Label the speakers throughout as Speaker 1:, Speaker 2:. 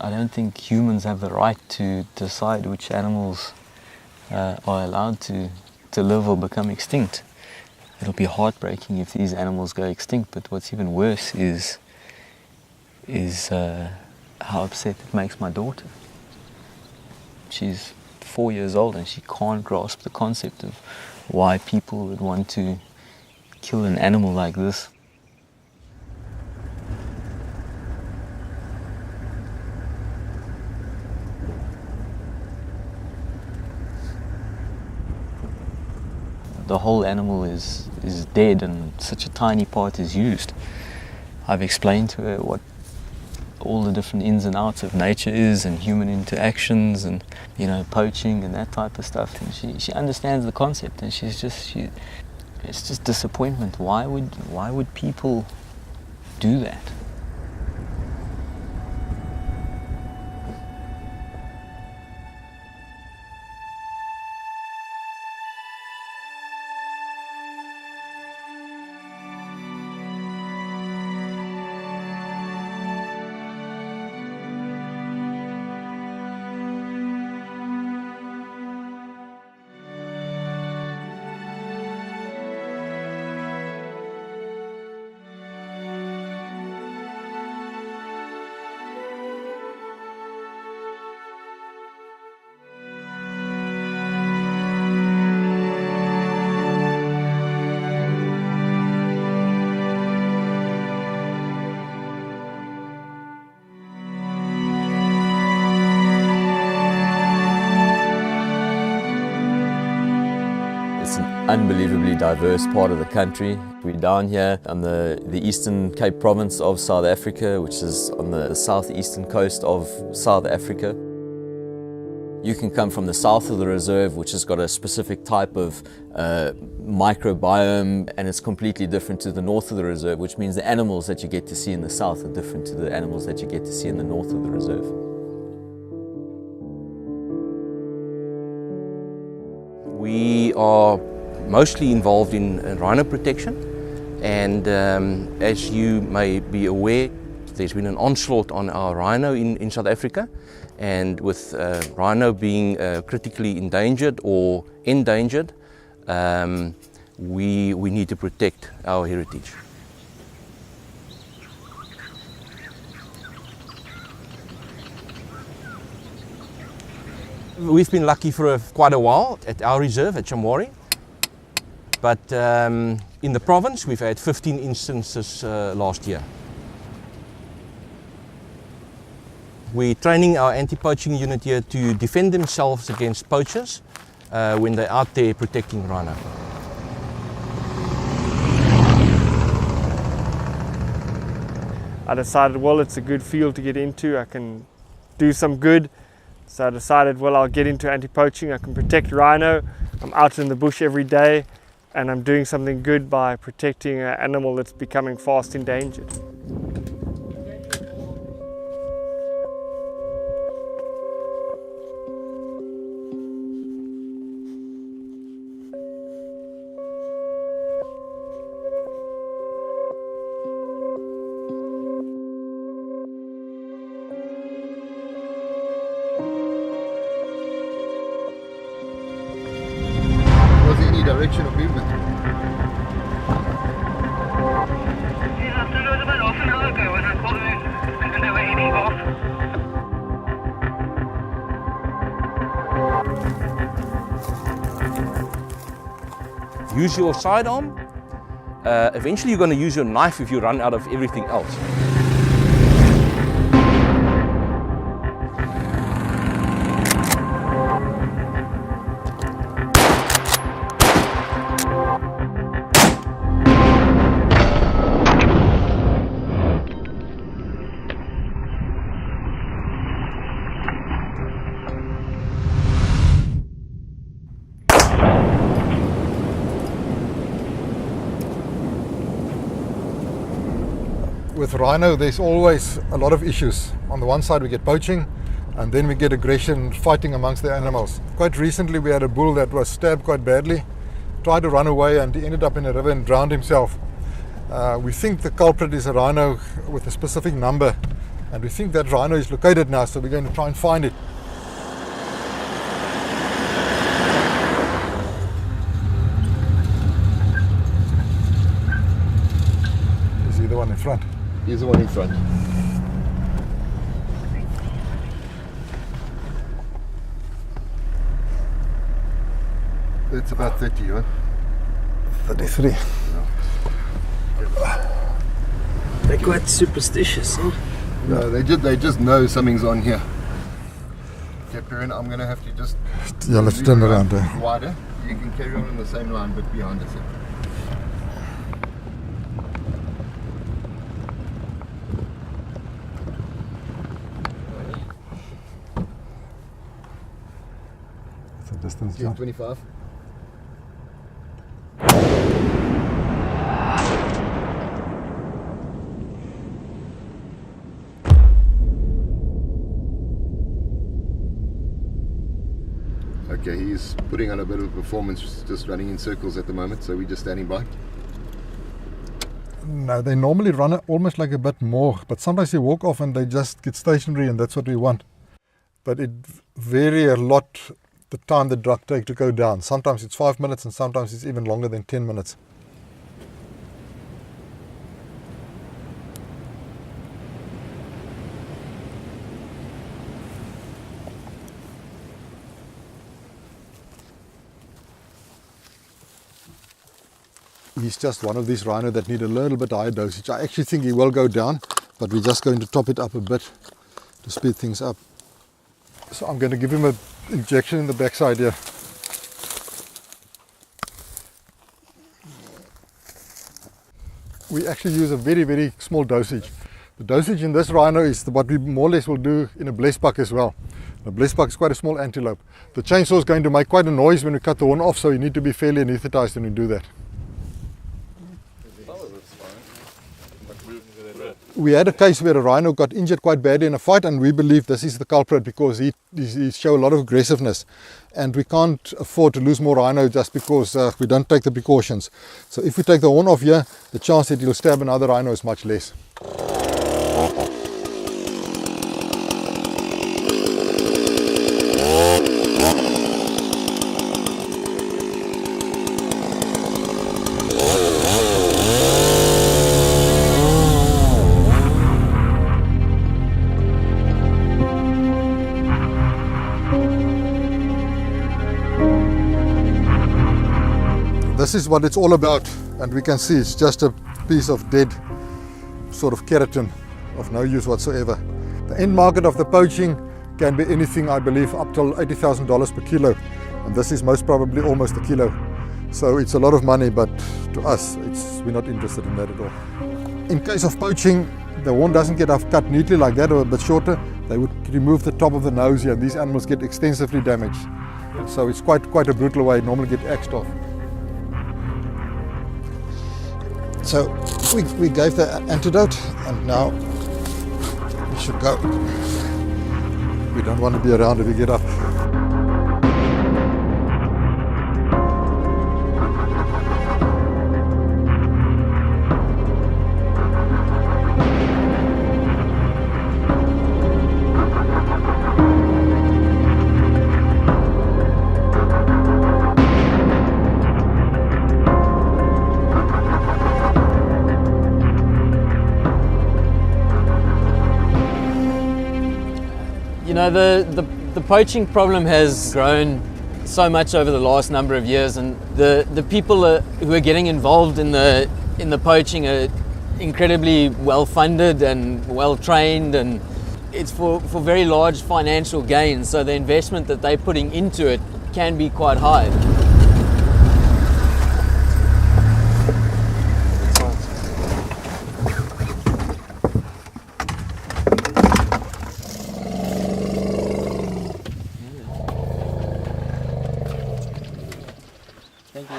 Speaker 1: I don't think humans have the right to decide which animals are allowed to live or become extinct. It'll be heartbreaking if these animals go extinct, but what's even worse is how upset it makes my daughter. She's 4 years old and she can't grasp the concept of why people would want to kill an animal like this. The whole animal is dead and such a tiny part is used. I've explained to her what all the different ins and outs of nature is and human interactions and, you know, poaching and that type of stuff, and she understands the concept, and it's just disappointment. Why would people do that? Unbelievably diverse part of the country. We're down here on the Eastern Cape Province of South Africa, which is on the southeastern coast of South Africa. You can come from the south of the reserve, which has got a specific type of microbiome, and it's completely different to the north of the reserve, which means the animals that you get to see in the south are different to the animals that you get to see in the north of the reserve.
Speaker 2: We are mostly involved in rhino protection, and as you may be aware, there's been an onslaught on our rhino in South Africa, and with rhino being critically endangered or endangered, we need to protect our heritage. We've been lucky for quite a while at our reserve at Shamwari. But in the province, we've had 15 instances last year. We're training our anti-poaching unit here to defend themselves against poachers when they're out there protecting rhino.
Speaker 3: I decided, well, it's a good field to get into. I can do some good. So I decided, well, I'll get into anti-poaching. I can protect rhino. I'm out in the bush every day, and I'm doing something good by protecting an animal that's becoming fast endangered.
Speaker 4: Was there any direction of movement?
Speaker 5: About half an hour ago when I called them and they were heading off.
Speaker 2: Use your sidearm. Eventually you're going to use your knife if you run out of everything else.
Speaker 4: With rhino, there's always a lot of issues. On the one side we get poaching, and then we get aggression, fighting amongst the animals. Quite recently we had a bull that was stabbed quite badly, tried to run away, and he ended up in a river and drowned himself. We think the culprit is a rhino with a specific number And we think that rhino is located now, so we're going to try and find it. Is he the one in front?
Speaker 6: He's the one in front. That's about 30, huh?
Speaker 4: 33.
Speaker 7: They're quite superstitious, huh?
Speaker 6: No, they just know something's on here. Okay, Perrin, I'm gonna have to just
Speaker 4: Yeah, let's turn around there.
Speaker 6: wider. You can carry on the same line, but behind us.
Speaker 4: What's the distance,
Speaker 6: Yeah,
Speaker 4: John?
Speaker 6: 25. Okay, he's putting on a bit of a performance, just running in circles at the moment, so we're just standing by.
Speaker 4: No, they normally run it almost like a bit more, but sometimes they walk off and they just get stationary, and that's what we want. But it vary a lot the time the drug take to go down. Sometimes it's 5 minutes and sometimes it's even longer than 10 minutes. He's just one of these rhino that need a little bit higher dosage. I actually think he will go down, but we're just going to top it up a bit to speed things up. So I'm going to give him an injection in the backside here. We actually use a very, very small dosage. The dosage in this rhino is what we more or less will do in a blessed buck as well. A blessed buck is quite a small antelope. The chainsaw is going to make quite a noise when we cut the horn off, so you need to be fairly anesthetized when we do that. We had a case where a rhino got injured quite badly in a fight, and we believe this is the culprit because he shows a lot of aggressiveness, and we can't afford to lose more rhino just because we don't take the precautions. So if we take the horn off here, the chance that he'll stab another rhino is much less. This is what it's all about, and we can see it's just a piece of dead sort of keratin of no use whatsoever. The end market of the poaching can be anything, I believe, up till $80,000 per kilo, and this is most probably almost a kilo. So it's a lot of money, but to us, we're not interested in that at all. In case of poaching, the horn doesn't get cut neatly like that or a bit shorter. They would remove the top of the nose here, and these animals get extensively damaged. So it's quite a brutal way, normally get axed off. So we gave the antidote, and now we should go. We don't want to be around if we get up.
Speaker 1: You know, the poaching problem has grown so much over the last number of years, and the people who are getting involved in the poaching are incredibly well funded and well trained, and it's for very large financial gains, so the investment that they're putting into it can be quite high. Thank you.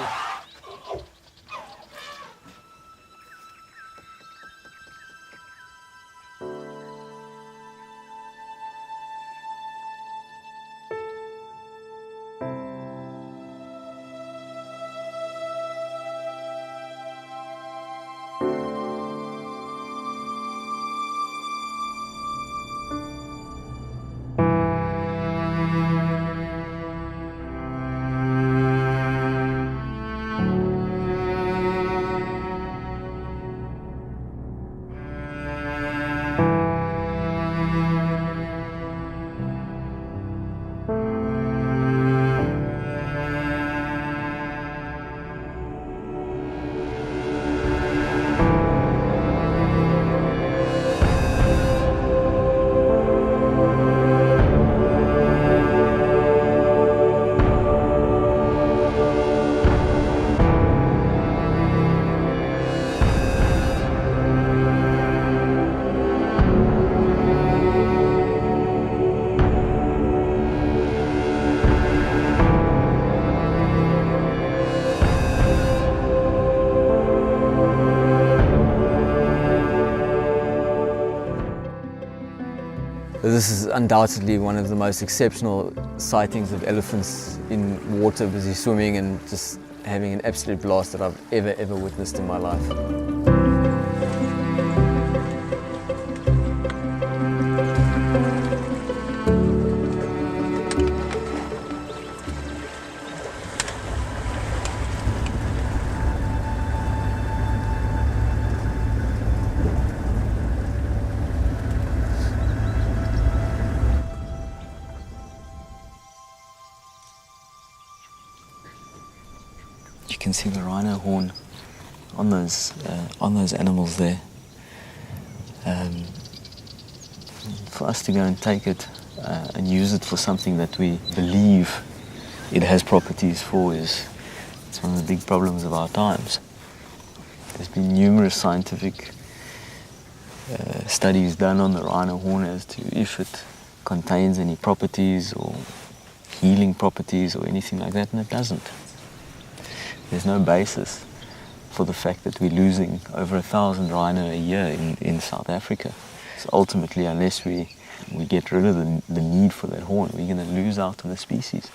Speaker 1: This is undoubtedly one of the most exceptional sightings of elephants in water, busy swimming and just having an absolute blast that I've ever witnessed in my life. You can see the rhino horn on those animals there. For us to go and take it and use it for something that we believe it has properties for it's one of the big problems of our times. There's been numerous scientific studies done on the rhino horn as to if it contains any properties or healing properties or anything like that, and it doesn't. There's no basis for the fact that we're losing over 1,000 rhino a year in South Africa. So ultimately, unless we get rid of the need for that horn, we're going to lose out on the species.